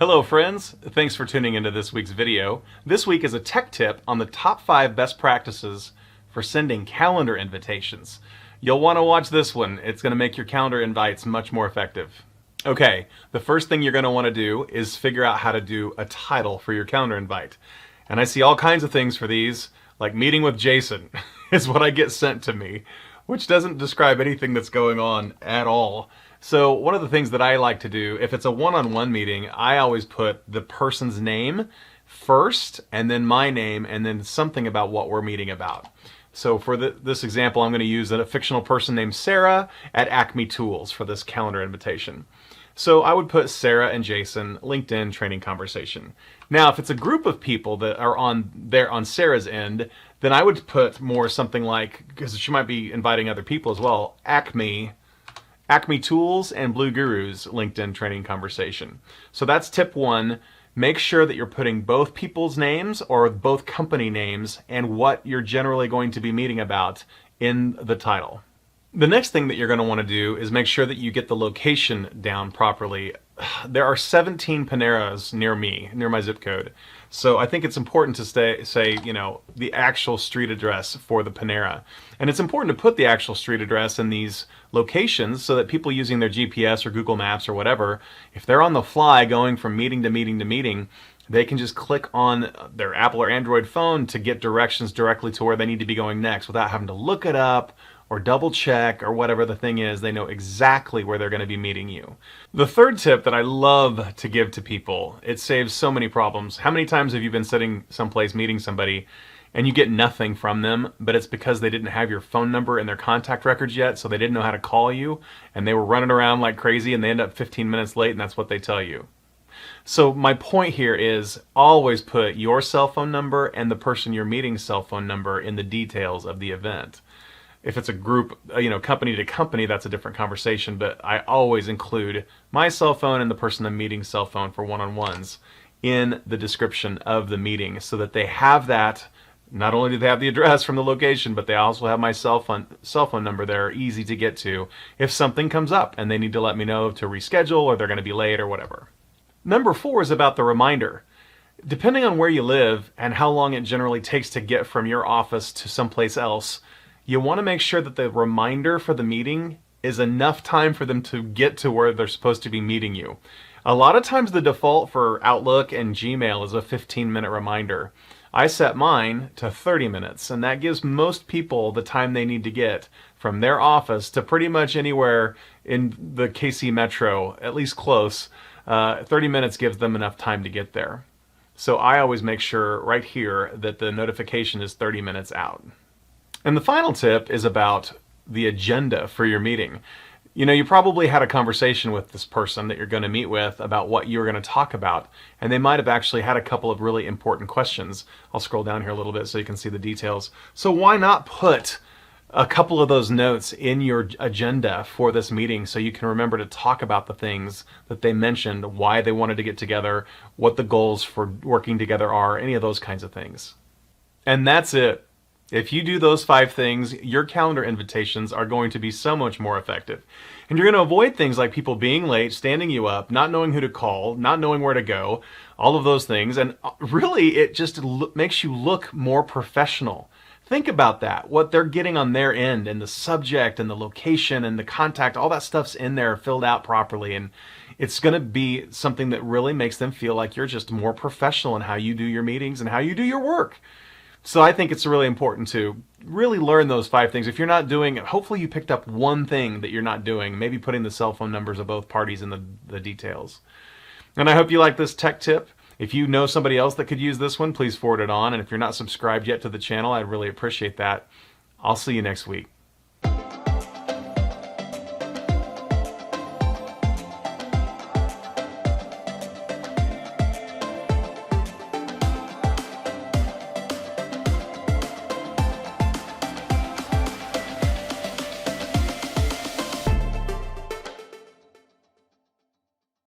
Hello friends, thanks for tuning into this week's video. This week is a tech tip on the top 5 best practices for sending calendar invitations. You'll want to watch this one. It's going to make your calendar invites much more effective. Okay, the first thing you're going to want to do is figure out how to do a title for your calendar invite. And I see all kinds of things for these, like meeting with Jason is what I get sent to me, which doesn't describe anything that's going on at all. So one of the things that I like to do, if it's a one-on-one meeting, I always put the person's name first, and then my name, and then something about what we're meeting about. So for this example, I'm going to use a fictional person named Sarah at Acme Tools for this calendar invitation. So I would put Sarah and Jason, LinkedIn training conversation. Now, if it's a group of people that are on Sarah's end, then I would put more something like, because she might be inviting other people as well, Acme Tools and Blue Gurus LinkedIn training conversation. So that's tip 1. Make sure that you're putting both people's names or both company names and what you're generally going to be meeting about in the title. The next thing that you're going to want to do is make sure that you get the location down properly. There are 17 Paneras near me, near my zip code. So I think it's important to say, the actual street address for the Panera. And it's important to put the actual street address in these locations so that people using their GPS or Google Maps or whatever, if they're on the fly going from meeting to meeting to meeting, they can just click on their Apple or Android phone to get directions directly to where they need to be going next without having to look it up or double check or whatever the thing is. They know exactly where they're going to be meeting you. The third tip that I love to give to people, it saves so many problems. How many times have you been sitting someplace meeting somebody and you get nothing from them, but it's because they didn't have your phone number in their contact records yet, so they didn't know how to call you, and they were running around like crazy and they end up 15 minutes late, and that's what they tell you. So my point here is always put your cell phone number and the person you're meeting's cell phone number in the details of the event. If it's a group, company to company, that's a different conversation, but I always include my cell phone and the person I'm meeting's cell phone for one-on-ones in the description of the meeting so that they have that. Not only do they have the address from the location, but they also have my cell phone number there, easy to get to if something comes up and they need to let me know to reschedule or they're going to be late or whatever. Number 4 is about the reminder. Depending on where you live and how long it generally takes to get from your office to someplace else, you want to make sure that the reminder for the meeting is enough time for them to get to where they're supposed to be meeting you. A lot of times the default for Outlook and Gmail is a 15-minute reminder. I set mine to 30 minutes, and that gives most people the time they need to get from their office to pretty much anywhere in the KC Metro, at least close. 30 minutes gives them enough time to get there. So I always make sure right here that the notification is 30 minutes out. And the final tip is about the agenda for your meeting. You probably had a conversation with this person that you're going to meet with about what you're going to talk about, and they might have actually had a couple of really important questions. I'll scroll down here a little bit so you can see the details. So why not put a couple of those notes in your agenda for this meeting so you can remember to talk about the things that they mentioned, why they wanted to get together, what the goals for working together are, any of those kinds of things. And that's it. If you do those 5 things, your calendar invitations are going to be so much more effective. And you're going to avoid things like people being late, standing you up, not knowing who to call, not knowing where to go, all of those things. And really, it just makes you look more professional. Think about that, what they're getting on their end, and the subject and the location and the contact, all that stuff's in there filled out properly. And it's going to be something that really makes them feel like you're just more professional in how you do your meetings and how you do your work. So I think it's really important to really learn those 5 things. If you're not doing it, hopefully you picked up one thing that you're not doing, maybe putting the cell phone numbers of both parties in the details. And I hope you like this tech tip. If you know somebody else that could use this one, please forward it on. And if you're not subscribed yet to the channel, I'd really appreciate that. I'll see you next week.